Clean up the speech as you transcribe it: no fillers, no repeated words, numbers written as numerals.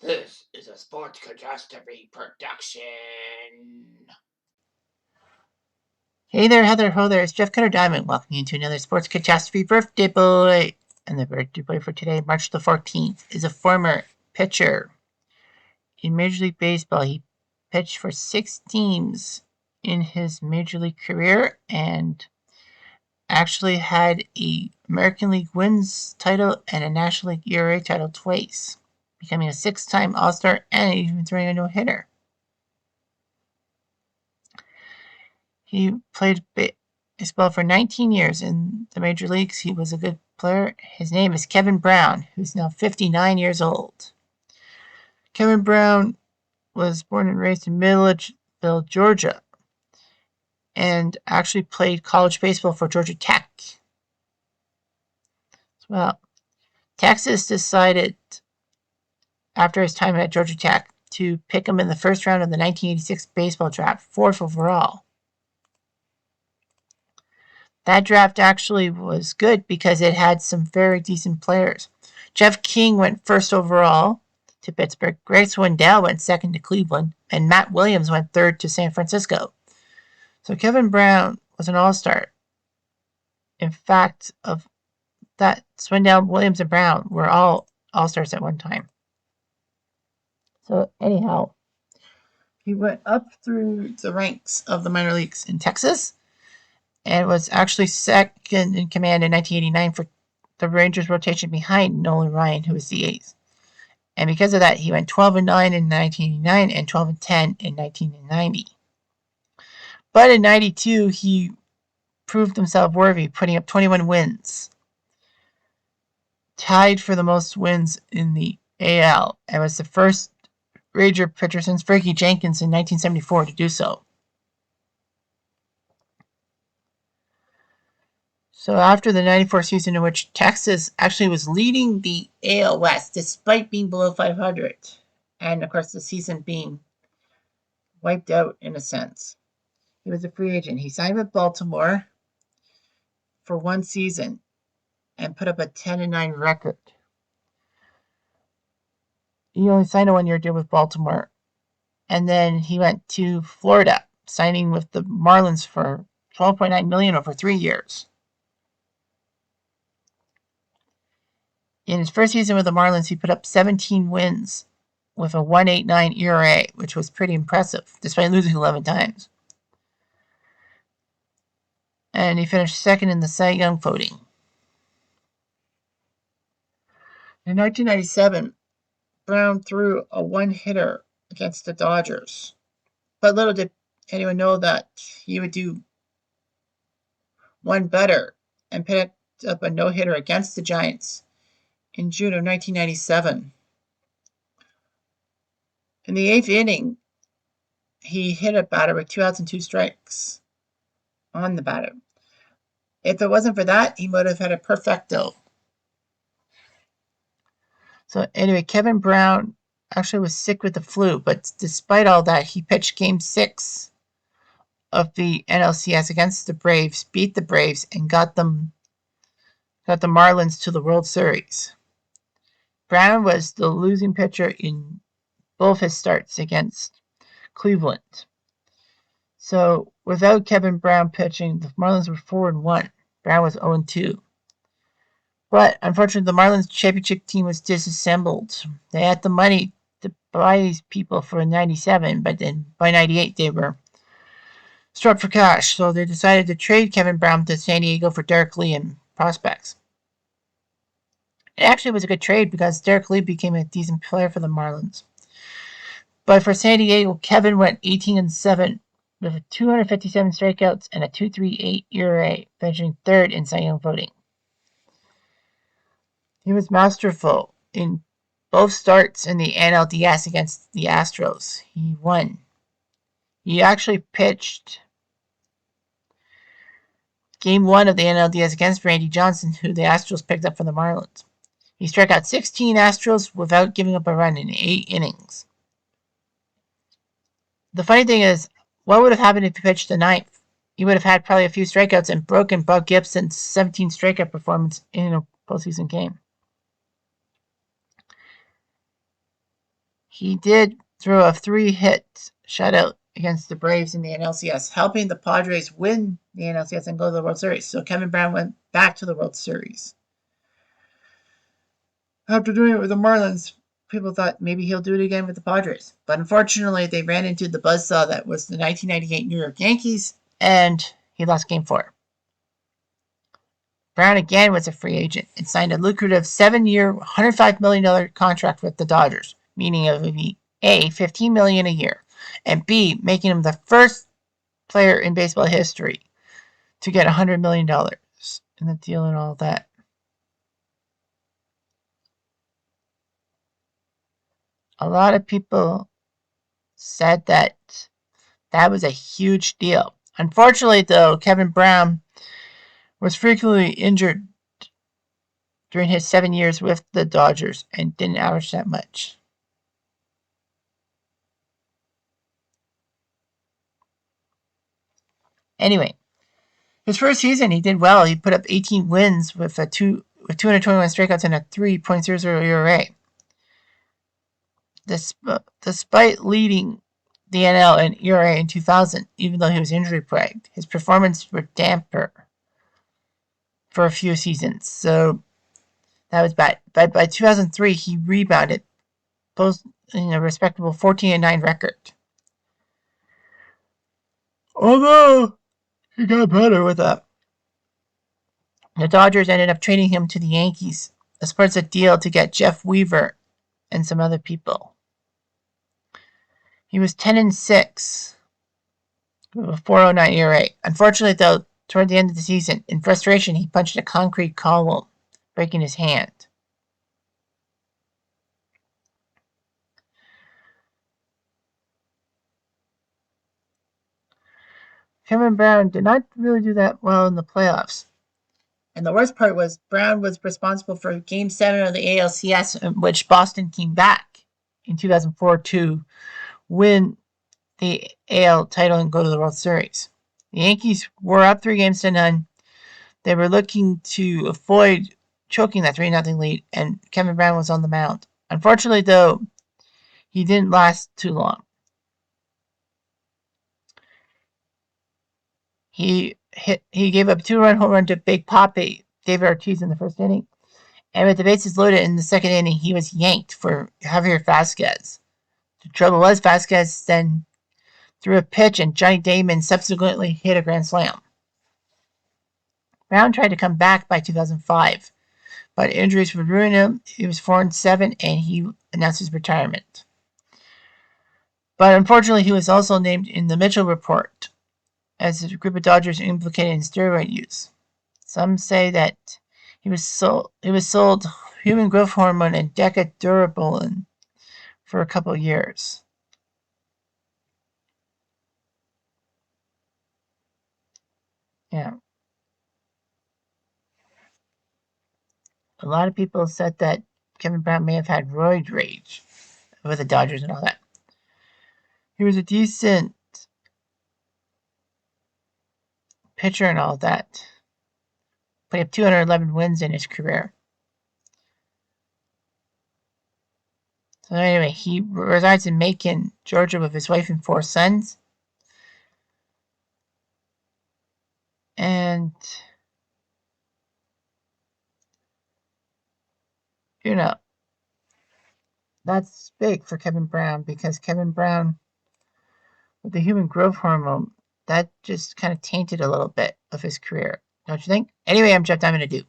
This is a Sports Catastrophe production. Hey there, Heather. Ho there. It's Jeff Cutter Diamond. Welcome you to another Sports Catastrophe birthday boy. And the birthday boy for today, March the 14th, is a former pitcher. In Major League Baseball, he pitched for 6 teams in his Major League career and actually had a American League wins title and a National League ERA title twice, becoming a 6-time All-Star and even throwing a no-hitter. He played baseball for 19 years in the major leagues. He was a good player. His name is Kevin Brown, who's now 59 years old. Kevin Brown was born and raised in Milledgeville, Georgia, and actually played college baseball for Georgia Tech. Well, Texas decided after his time at Georgia Tech to pick him in the first round of the 1986 baseball draft, 4th overall. That draft actually was good because it had some very decent players. Jeff King went 1st overall to Pittsburgh. Greg Swindell went 2nd to Cleveland. And Matt Williams went 3rd to San Francisco. So Kevin Brown was an all-star. In fact, of that, Swindell, Williams, and Brown were all all-stars at one time. So anyhow, he went up through the ranks of the minor leagues in Texas and was actually second in command in 1989 for the Rangers rotation behind Nolan Ryan, who was the ace. And because of that, he went 12-9 in 1989 and 12-10 in 1990. But in 92, he proved himself worthy, putting up 21 wins, tied for the most wins in the AL, and was the first Ranger pitcher since Frankie Jenkins in 1974 to do so. So after the 94 season, in which Texas actually was leading the AL West despite being below 500, and of course the season being wiped out in a sense, he was a free agent. He signed with Baltimore for 1 season and put up a 10-9 record. He only signed a 1-year deal with Baltimore, and then he went to Florida, signing with the Marlins for $12.9 million over 3 years. In his first season with the Marlins, he put up 17 wins with a 1.89 ERA, which was pretty impressive, despite losing 11 times. And he finished 2nd in the Cy Young voting. In 1997, Brown threw a 1-hitter against the Dodgers. But little did anyone know that he would do one better and picked up a no-hitter against the Giants in June of 1997. In the 8th inning, he hit a batter with 2 outs and 2 strikes on the batter. If it wasn't for that, he would have had a perfecto. So anyway, Kevin Brown actually was sick with the flu, but despite all that, he pitched Game 6 of the NLCS against the Braves, beat the Braves, and got the Marlins to the World Series. Brown was the losing pitcher in both his starts against Cleveland. So without Kevin Brown pitching, the Marlins were 4-1. Brown was 0-2. But unfortunately, the Marlins championship team was disassembled. They had the money to buy these people for 97, but then by 98 they were strapped for cash. So they decided to trade Kevin Brown to San Diego for Derek Lee and prospects. It actually was a good trade because Derek Lee became a decent player for the Marlins. But for San Diego, Kevin went 18-7 with 257 strikeouts and a 2.38 ERA, finishing 3rd in Cy Young voting. He was masterful in both starts in the NLDS against the Astros. He won. He actually pitched Game 1 of the NLDS against Randy Johnson, who the Astros picked up from the Marlins. He struck out 16 Astros without giving up a run in 8 innings. The funny thing is, what would have happened if he pitched the 9th? He would have had probably a few strikeouts and broken Buck Gibson's 17 strikeout performance in a postseason game. He did throw a 3-hit shutout against the Braves in the NLCS, helping the Padres win the NLCS and go to the World Series. So Kevin Brown went back to the World Series. After doing it with the Marlins, people thought maybe he'll do it again with the Padres. But unfortunately, they ran into the buzzsaw that was the 1998 New York Yankees, and he lost Game 4. Brown again was a free agent and signed a lucrative 7-year, $105 million contract with the Dodgers, meaning it would be A, $15 million a year, and B, making him the first player in baseball history to get $100 million in the deal and all that. A lot of people said that was a huge deal. Unfortunately, though, Kevin Brown was frequently injured during his 7 years with the Dodgers and didn't average that much. Anyway, his first season he did well. He put up 18 wins with 221 strikeouts and a 3.00 ERA. Despite leading the NL in ERA in 2000, even though he was injury-plagued, his performances were damper for a few seasons. So that was bad. But by 2003, he rebounded, posting a respectable 14-9 record. Although he got better with that, the Dodgers ended up trading him to the Yankees as part of a deal to get Jeff Weaver and some other people. He was 10-6 with a 4.09 ERA. Unfortunately, though, toward the end of the season, in frustration, he punched a concrete column, breaking his hand. Kevin Brown did not really do that well in the playoffs. And the worst part was Brown was responsible for Game 7 of the ALCS, in which Boston came back in 2004 to win the AL title and go to the World Series. The Yankees were up 3-0. They were looking to avoid choking that 3-0 lead, and Kevin Brown was on the mound. Unfortunately, though, he didn't last too long. He gave up a 2-run home run to Big Papi, David Ortiz, in the first inning. And with the bases loaded in the second inning, he was yanked for Javier Vasquez. The trouble was, Vasquez then threw a pitch, and Johnny Damon subsequently hit a grand slam. Brown tried to come back by 2005, but injuries would ruin him. He was 4-7, and he announced his retirement. But unfortunately, he was also named in the Mitchell Report as a group of Dodgers implicated in steroid use. Some say that he was sold human growth hormone and Decadurabolin for a couple of years. Yeah. A lot of people said that Kevin Brown may have had roid rage with the Dodgers and all that. He was a decent pitcher and all that. Put up 211 wins in his career. So anyway, he resides in Macon, Georgia with his wife and 4 sons. And, you know, that's big for Kevin Brown, because Kevin Brown, with the human growth hormone, that just kind of tainted a little bit of his career. Don't you think? Anyway, I'm Jeff Diamond.